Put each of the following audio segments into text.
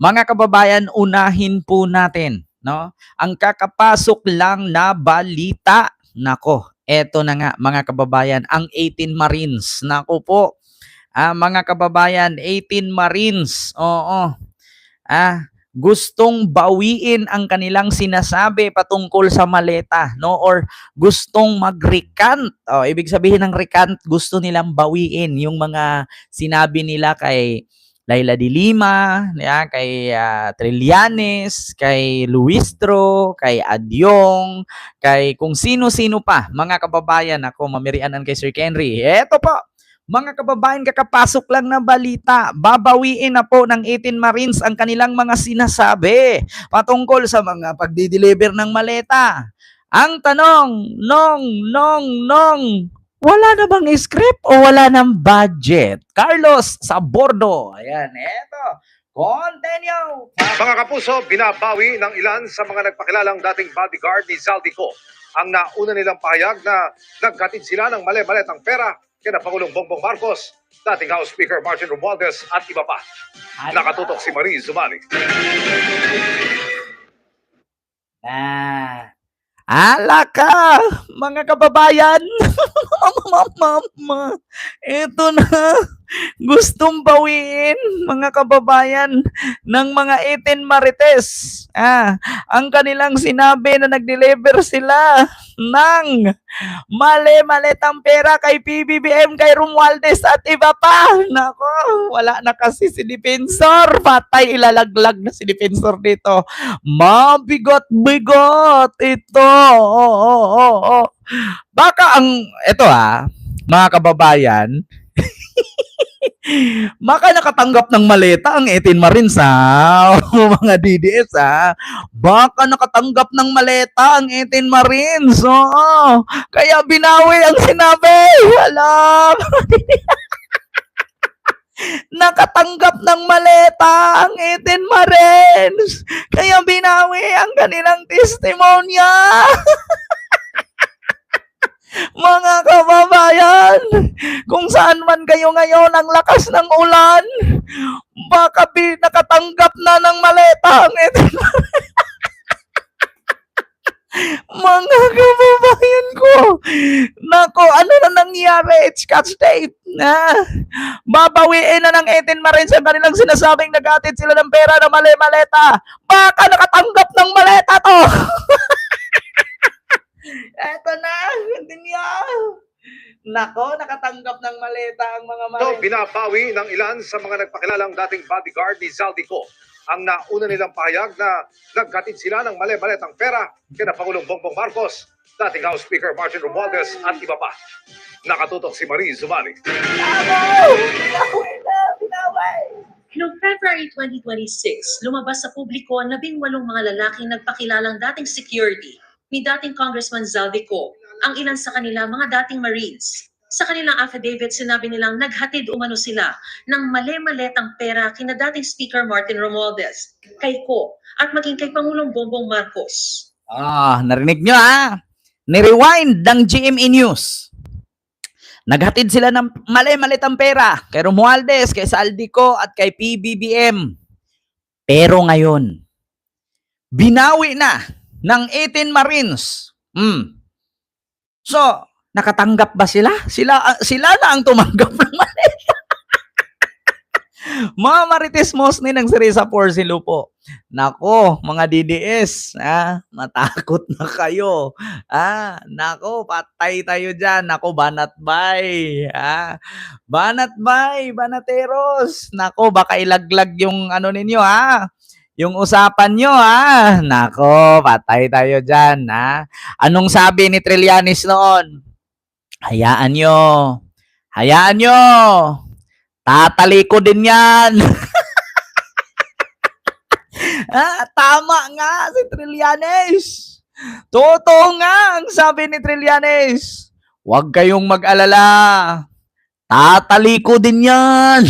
Mga kababayan, unahin po natin, no? Ang kakapasok lang na balita. Nako, eto na nga mga kababayan, ang 18 Marines. Nako po, mga kababayan, 18 Marines. Oo. Gustong bawiin ang kanilang sinasabi patungkol sa maleta, no? Or gustong mag-recant. Ibig sabihin ng recant, gusto nilang bawiin yung mga sinabi nila kay Laila de Lima, kay Trillanes, kay Luistro, kay Adyong, kay kung sino-sino pa, mga kababayan. Ako, mamirianan kay Sir Henry. Eto po, mga kababayan, kakapasok lang na balita. Babawiin na po ng 18 Marines ang kanilang mga sinasabi patungkol sa mga pagdi-deliver ng maleta. Ang tanong, wala na bang script o wala ng budget? Carlos sa bordo. Ayan, eto. Continue. Mga kapuso, binabawi ng ilan sa mga nagpakilalang dating bodyguard ni Zaldico ang nauna nilang pahayag na nagkatid sila ng mali-maletang pera kina Pangulong Bongbong Marcos, dating House Speaker Martin Romualdez at iba pa. Nakatutok si Marie Zumali. Ala ka, mga kababayan. Ito na. Gustong bawiin, mga kababayan, ng mga 18 Marites. Ang kanilang sinabi na nag-deliver sila ng mali-maletang pera kay PBBM, kay Romualdez at iba pa. Nako, wala na kasi si Defensor. Patay, ilalaglag na si Defensor dito. Mabigot-bigot ito. Baka ito mga kababayan, baka nakatanggap ng maleta ang 18 Marines mga DDS baka nakatanggap ng maleta ang 18 Marines, kaya binawi ang sinabi. Alam, nakatanggap ng maleta ang 18 Marines, kaya binawi ang kanilang testimonya. Mga kababayan, kung saan man kayo ngayon ang lakas ng ulan, baka nakatanggap na ng maleta ang mga kababayan ko. Nako, ano na nangyari? It's catch date. Babawiin na ng 18 Marines ang kanilang sinasabing nag-atid sila ng pera na mali-maleta. Baka nakatanggap ng maleta to. Eto na, hindi niya. Nako, nakatanggap ng maleta ang mga Marines. So, binabawi ng ilan sa mga nagpakilalang dating bodyguard ni Zaldico ang nauna nilang pahayag na nagkatid sila ng mali-maletang pera kina Pangulong Bongbong Marcos, dating House Speaker Martin Romualdez at iba pa. Nakatutok si Marie Zumali. Noong February 2026, lumabas sa publiko ang 18 mga lalaking nagpakilalang dating security ni dating Congressman Zaldico, ang ilan sa kanila mga dating Marines. Sa kanilang affidavit, sinabi nilang naghatid umano sila ng mali-maletang pera kina dating Speaker Martin Romualdez, kay Ko, at maging kay Pangulong Bongbong Marcos. Narinig nyo Ni-rewind ng GMA News. Naghatid sila ng mali-maletang pera kay Romualdez, kay Zaldico at kay PBBM. Pero ngayon, binawi na ng 18 Marines. So, nakatanggap ba sila? Sila na ang tumanggap ng maleta. Mga Marites Mosni ng Cereza Porcelo po. Nako, mga DDS, matakot na kayo. Nako, patay tayo dyan. Nako, banatbay. Banatbay, banateros. Nako, baka ilaglag yung ano ninyo, yung usapan nyo, Nako, patay tayo dyan, Anong sabi ni Trillanes noon? Hayaan nyo. Tatali ko din yan. Tama nga si Trillanes. Totoo nga ang sabi ni Trillanes. Huwag kayong mag-alala. Tatali ko din yan.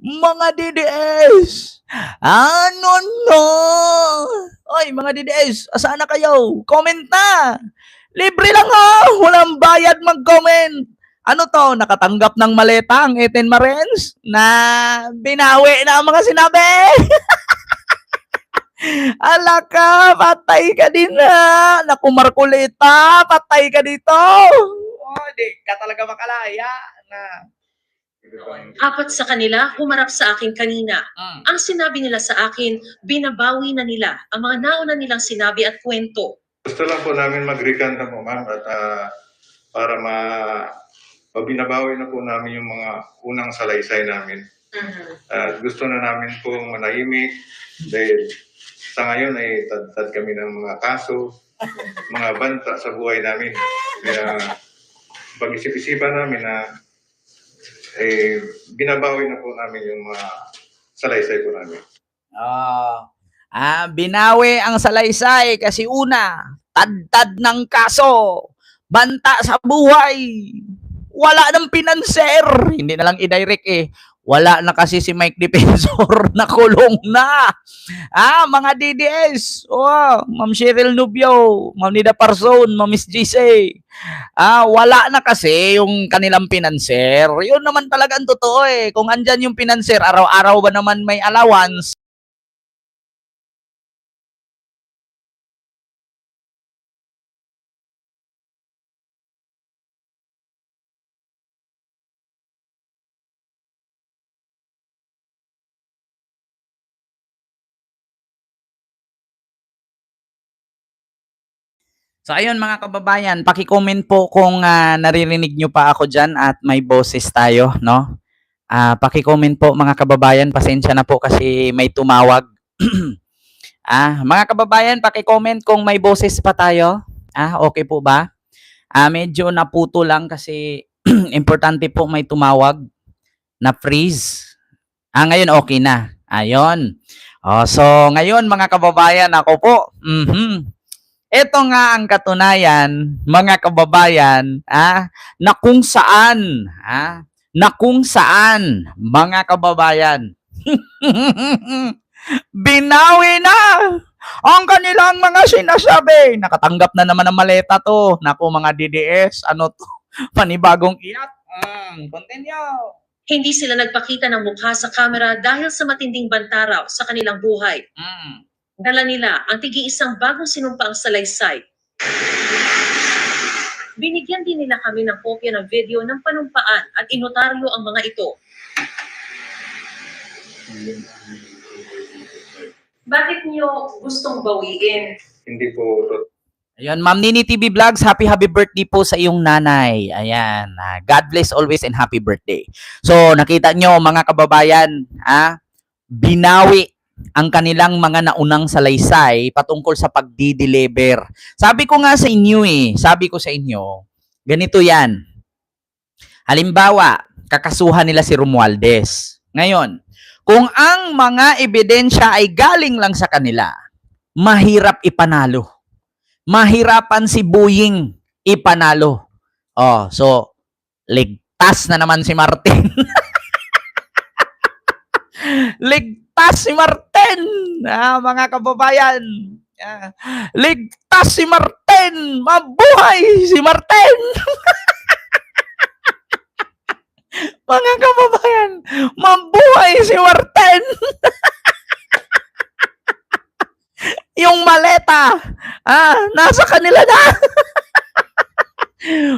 Mga DDS, no? Oy, mga DDS, asaan na kayo? Comment na. Libre lang walang bayad mag-comment. Ano to, nakatanggap ng maleta ang Eten Marens na binawi na ang mga sinabi. Ala ka, patay ka din na. Naku, Marcoleta, patay ka dito. Oh, di ka talaga makalaya na. Apat sa kanila humarap sa akin kanina. Mm. Ang sinabi nila sa akin, binabawi na nila ang mga nauna nilang sinabi at kwento. Gusto lang po namin mag-recant na po, ma'am, at para mabinabawi na po namin yung mga unang salaysay namin. At gusto na namin po manahimik dahil sa ngayon ay tad kami ng mga kaso, mga banta sa buhay namin. Kaya pag-isip-isipan namin na binabawi na po namin yung mga salaysay po namin. Binawi ang salaysay kasi una, tad ng kaso, banta sa buhay, wala ng pinanser, hindi na lang i-direct wala na kasi si Mike Defensor, nakulong na. Mga DDS, Ma'am Cheryl Nubio, Ma'am Nida Parson, Ma'am Miss GC, wala na kasi yung kanilang pinanser. Yun naman talaga ang totoo kung andyan yung pinanser, araw-araw ba naman may allowance? So ayun mga kababayan, paki-comment po kung naririnig nyo pa ako dyan at may boses tayo, no? Paki-comment po mga kababayan, pasensya na po kasi may tumawag. Mga kababayan, paki-comment kung may boses pa tayo. Okay po ba? Medyo naputo lang kasi importante po may tumawag na freeze. Ngayon okay na. Ayun. So ngayon mga kababayan, ako po. Ito nga ang katunayan, mga kababayan, na kung saan, mga kababayan, binawi na ang kanilang mga sinasabi. Nakatanggap na naman ng maleta to. Naku mga DDS, ano to? Panibagong iyak. Continue. Hindi sila nagpakita ng mukha sa kamera dahil sa matinding bantaraw sa kanilang buhay. Dala nila ang tig-iisang bagong sinumpaang salaysay. Binigyan din nila kami ng kopya ng video ng panumpaan at inotaryo ang mga ito. Bakit niyo gustong bawiin? Hindi po Ayun, Ma'am Nini TV Vlogs, happy birthday po sa iyong nanay. Ayan, God bless always and happy birthday. So, nakita nyo mga kababayan, binawi ang kanilang mga naunang salaysay patungkol sa pagdi-deliver. Sabi ko nga sa inyo sabi ko sa inyo, ganito yan. Halimbawa, kakasuhan nila si Romualdez. Ngayon, kung ang mga ebidensya ay galing lang sa kanila, mahirap ipanalo. Mahirapan si Boying ipanalo. So, ligtas na naman si Martin. Ligtas si Martin, mga kababayan. Ligtas si Martin, mabuhay si Martin. Mga kababayan, mabuhay si Martin. Yung maleta, nasa kanila na.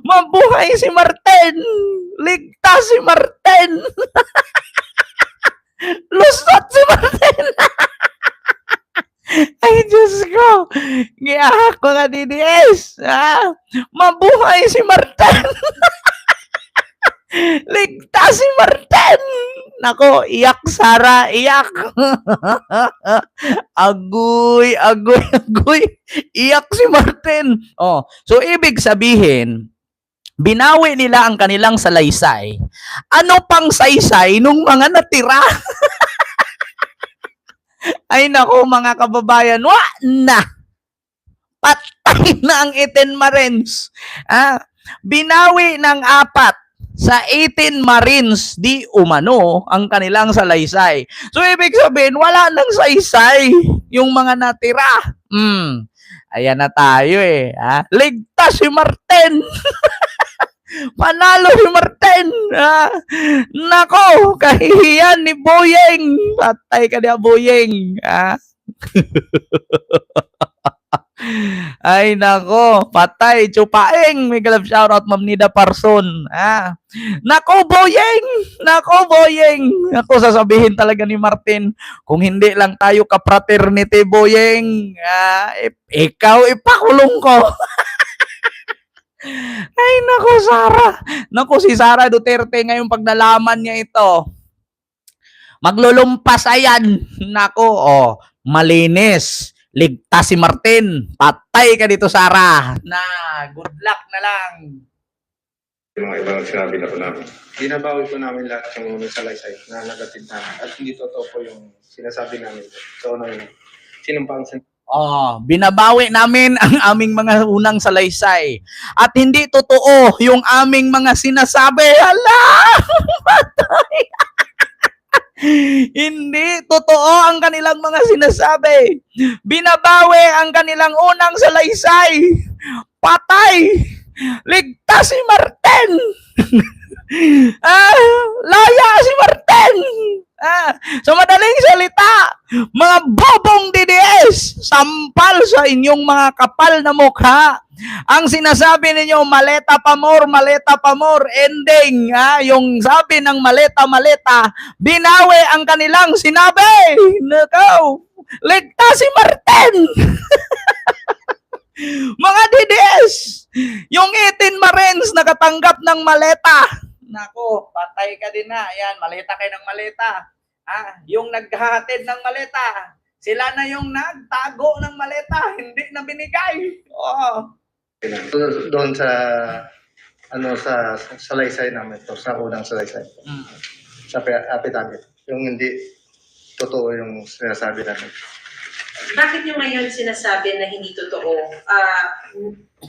Mabuhay si Martin. Ligtas si Martin. Lusot si Martin. Ay, Diyos ko. Giyahak ko nga DDS. Mabuhay si Martin. Ligtas si Martin. Nako, iyak Sara, iyak. Agoy. Iyak si Martin. So ibig sabihin, binawi nila ang kanilang salaysay. Ano pang saysay nung mga natira? Ay nako mga kababayan, patay na ang Eten Marens. Binawi ng 4 sa 18 Marines di umano ang kanilang salaysay. So ibig sabihin, wala nang saysay yung mga natira. Ayan na tayo Ligtas si Martin. Panalo si Martin. Nako, kahihiyan ni Boyeng. Patay ka niya, Boyeng. Ay, nako, patay, chupaeng. May galap shoutout, Ma'am Nida Parson. Nako, Boyeng. Nako, Boyeng. Nako, sasabihin talaga ni Martin, kung hindi lang tayo ka-fraternity, Boyeng, ikaw ipakulong ko. Ay, nako, Sara. Nako, si Sara Duterte ngayon pag nalaman niya ito, maglulumpas ayan. Nako, malinis. Ligtas si Martin. Patay ka dito, Sara. Good luck na lang. Yung mga ibang sinabi na po namin. Binabawi po namin lahat yung salaysay na nagatid namin. At hindi totoo po yung sinasabi namin. So, sinumpang Binabawi namin ang aming mga unang salaysay. At hindi totoo yung aming mga sinasabi. Hala! Patay! Hindi totoo ang kanilang mga sinasabi. Binabawi ang kanilang unang salaysay. Patay! Ligtas si Martin! Laya si Martin! Sa madaling salita, mga bobong DDS, sampal sa inyong mga kapal na mukha. Ang sinasabi ninyo, maleta pa more, ending. Yung sabi ng maleta, binawi ang kanilang sinabi. Nakaw, ligtas si Martin! Mga DDS, yung 18 Marines nakatanggap ng maleta. Nako, patay ka din na. Ayan, maleta kayo ng maleta. Yung naghahatid ng maleta, sila na yung nagtago ng maleta, hindi na binigay. doon sa sa salaysay namin to, sa unang salaysay. Sa affidavit. Yung hindi totoo yung sinasabi namin. Bakit nyo ngayon sinasabi na hindi totoo?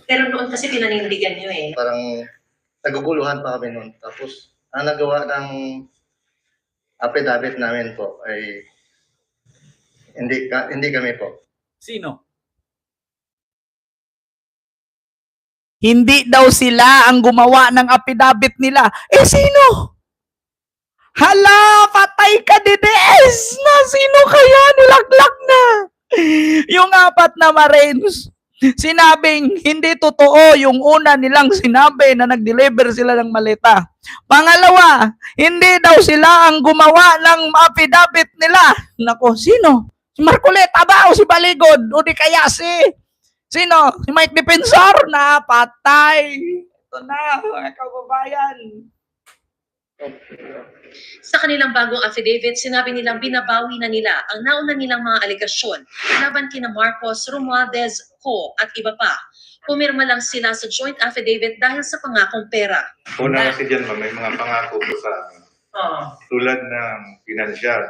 Pero noon kasi pinanindigan nyo eh. Parang naguguluhan pa kami noon. Tapos, ang nagawa ng affidavit namin po ay hindi kami po. Sino? Hindi daw sila ang gumawa ng affidavit nila. Sino? Hala, patay ka, DDS! Sino kaya? Nilaglag na! Yung 4 na Marines, sinabing hindi totoo yung una nilang sinabi na nag-deliver sila ng maleta. Pangalawa, hindi daw sila ang gumawa ng affidavit nila. Nako, sino? Si Marcoleta ba o si Baligod? O di kaya sino? Si Mike Defensor na patay. Ito na, mga kababayan. Sa kanilang bagong affidavit, sinabi nilang binabawi na nila ang nauna nilang mga alegasyon laban kina Marcos, Romualdez, Co. at iba pa. Pumirma lang sila sa joint affidavit dahil sa pangakong pera. Una kasi dyan, may mga pangako po sa amin. Tulad ng financial.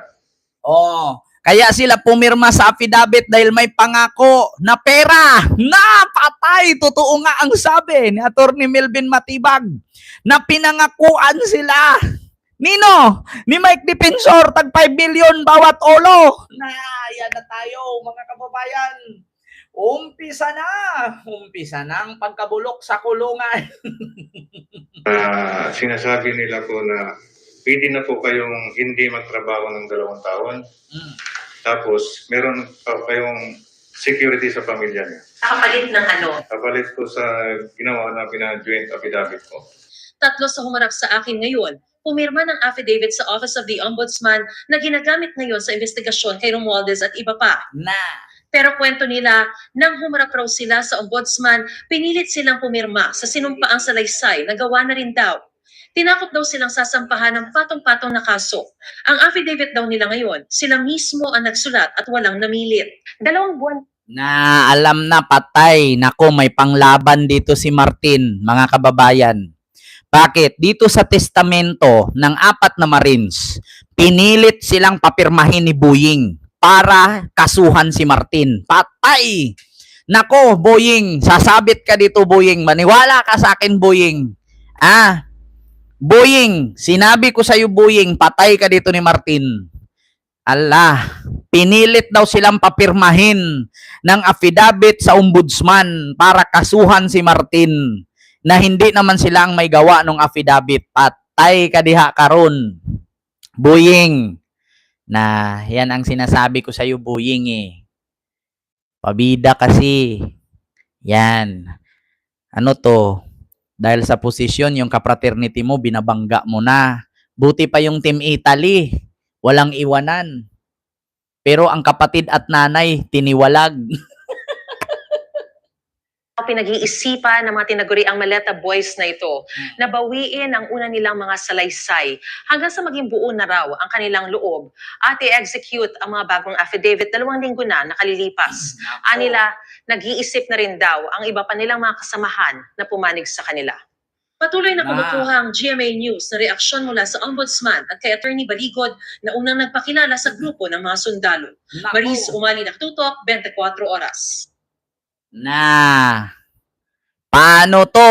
Kaya sila pumirma sa affidavit dahil may pangako na pera. Patay! Totoo nga ang sabi ni Atty. Melvin Matibag na pinangakuan sila. Nino? Ni Mike Defensor, tag 5 billion bawat ulo. Yan na tayo, mga kababayan. Umpisa na ang pagkabulok sa kulungan. Sinasabi nila po na pwede na po kayong hindi magtrabaho ng 2 taon. Tapos, meron pa kayong security sa pamilya niya. Kapalit ng ano? Kapalit po sa ginawa na joint affidavit ko. 3 sa humarap sa akin ngayon, pumirma ng affidavit sa Office of the Ombudsman na ginagamit ngayon sa investigasyon kay Romualdez at iba pa. Pero kwento nila, nang humarap raw sila sa Ombudsman, pinilit silang pumirma sa sinumpaang salaysay na gawa na rin daw. Tinakot daw silang sasampahan ng patong-patong na kaso. Ang affidavit daw nila ngayon, sila mismo ang nagsulat at walang namilit. 2 buwan Alam na, patay. Nako, may panglaban dito si Martin, mga kababayan. Bakit? Dito sa testamento ng 4 na Marines, pinilit silang papirmahin ni Boyeng para kasuhan si Martin. Patay! Nako, Boyeng, sasabit ka dito, Boyeng. Maniwala ka sa akin, Boyeng. Boyeng, sinabi ko sa iyo, Boyeng, patay ka dito ni Martin. Pinilit daw silang papirmahin ng affidavit sa ombudsman para kasuhan si Martin. na hindi naman sila ang may gawa ng affidavit. Patay ka diha karon. Buying. Na yan ang sinasabi ko sa iyo, Buying eh. Pabida kasi. Yan. Ano to? Dahil sa posisyon, yung kapraternity mo, binabangga mo na. Buti pa yung Team Italy. Walang iwanan. Pero ang kapatid at nanay, tiniwalag. Pinag-iisipan ng mga tinaguriang Maleta Boys na ito na bawiin ang una nilang mga salaysay hanggang sa maging buo na raw ang kanilang loob at i-execute ang mga bagong affidavit 2 linggo na nakalilipas. Anila, nag-iisip na rin daw ang iba pa nilang mga kasamahan na pumanig sa kanila. Patuloy na kumukuha ang GMA News na reaksyon mula sa Ombudsman at kay Attorney Baligod na unang nagpakilala sa grupo ng mga sundalo. Maris Umali Naktutok, 24 Oras. Na, paano to?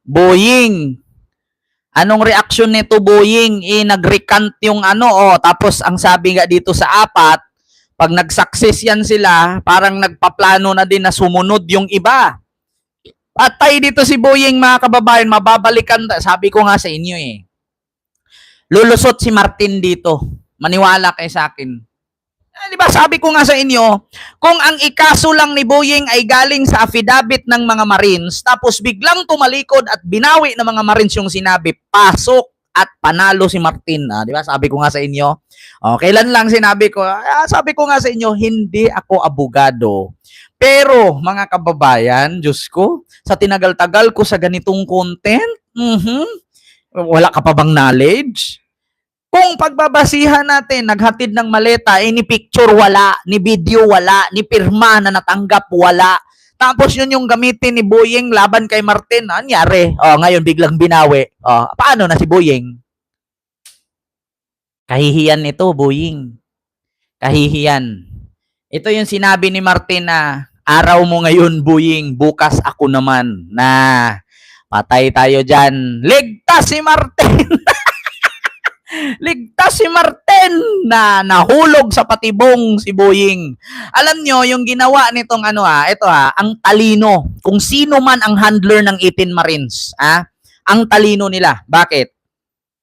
Boying. Anong reaksyon nito, Boying? Nag-recant yung tapos ang sabi nga dito sa 4, pag nag-success yan sila, parang nagpaplano na din na sumunod yung iba. Patay dito si Boying, mga kababayan, mababalikan. Sabi ko nga sa inyo lulusot si Martin dito. Maniwala kayo sa akin. Di ba sabi ko nga sa inyo, kung ang ikaso lang ni Boying ay galing sa affidavit ng mga Marines, tapos biglang tumalikod at binawi ng mga Marines yung sinabi, pasok at panalo si Martin. Di ba sabi ko nga sa inyo? Kailan lang sinabi ko? Sabi ko nga sa inyo, hindi ako abogado. Pero mga kababayan, Diyos ko, sa tinagal-tagal ko sa ganitong content, wala ka pa bang knowledge? Kung pagbabasihan natin, naghatid ng maleta, ni picture wala, ni video wala, ni pirma na natanggap wala. Tapos yun yung gamitin ni Boying laban kay Martin. Anyari? Ngayon biglang binawi. Paano na si Boying? Kahihiyan ito, Boying. Kahihiyan. Ito yung sinabi ni Martin na, araw mo ngayon, Boying, bukas ako naman. Na, patay tayo dyan. Ligtas si Martin! Ligtas si Martin na nahulog sa patibong si Boying. Alam nyo, yung ginawa nitong ang talino. Kung sino man ang handler ng 18 Marines, ang talino nila. Bakit?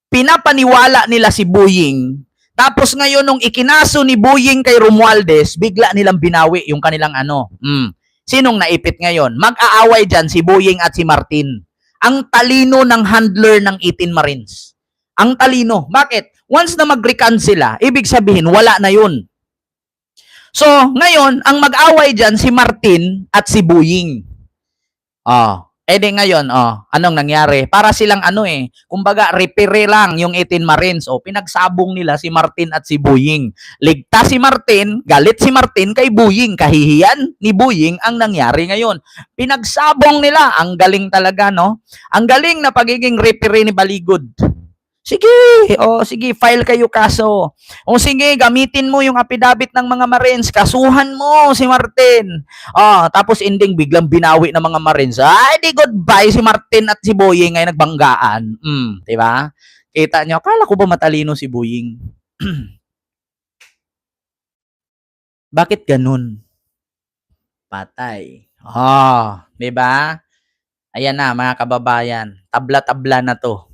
Pinapaniwala nila si Boying. Tapos ngayon, nung ikinaso ni Boying kay Romualdez, bigla nilang binawi yung kanilang Sinong naipit ngayon? Mag-aaway dyan si Boying at si Martin. Ang talino ng handler ng 18 Marines. Ang talino. Bakit? Once na mag-recant sila, ibig sabihin, wala na yun. So, ngayon, ang mag-away dyan, si Martin at si Boying. Ngayon, anong nangyari? Para silang kumbaga, repere lang yung 18 Marines. Pinagsabong nila si Martin at si Boying. Ligtas si Martin, galit si Martin kay Boying. Kahihiyan ni Boying ang nangyari ngayon. Pinagsabong nila. Ang galing talaga, no? Ang galing na pagiging repere ni Baligod. Sige, file kayo kaso. Sige, gamitin mo yung affidavit ng mga Marines, kasuhan mo si Martin. Tapos ending biglang binawi ng mga Marines. Di goodbye si Martin at si Boying ay nagbanggaan. Di ba? Kita nyo, akala ko ba matalino si Boying? Bakit ganun? Patay. Di ba? Ayan na, mga kababayan. Tabla-tabla na to.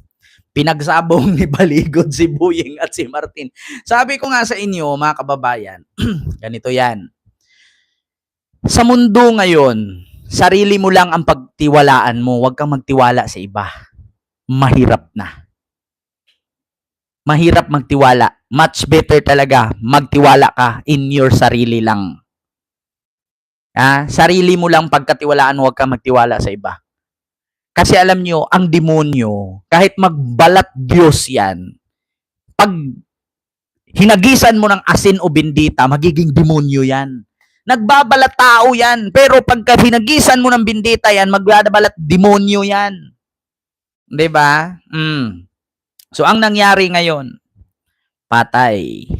Pinagsabong ni Baligod si Boying at si Martin. Sabi ko nga sa inyo, mga kababayan, ganito yan. Sa mundo ngayon, sarili mo lang ang pagtiwalaan mo. Huwag kang magtiwala sa iba. Mahirap na. Mahirap magtiwala. Much better talaga magtiwala ka in your sarili lang. Sarili mo lang pagkatiwalaan, huwag kang magtiwala sa iba. Kasi alam nyo, ang demonyo, kahit magbalat Diyos yan, pag hinagisan mo ng asin o bindita, magiging demonyo yan. Nagbabalat tao yan. Pero pagka hinagisan mo ng bindita yan, magbabalat demonyo yan. Diba? So, ang nangyari ngayon, patay.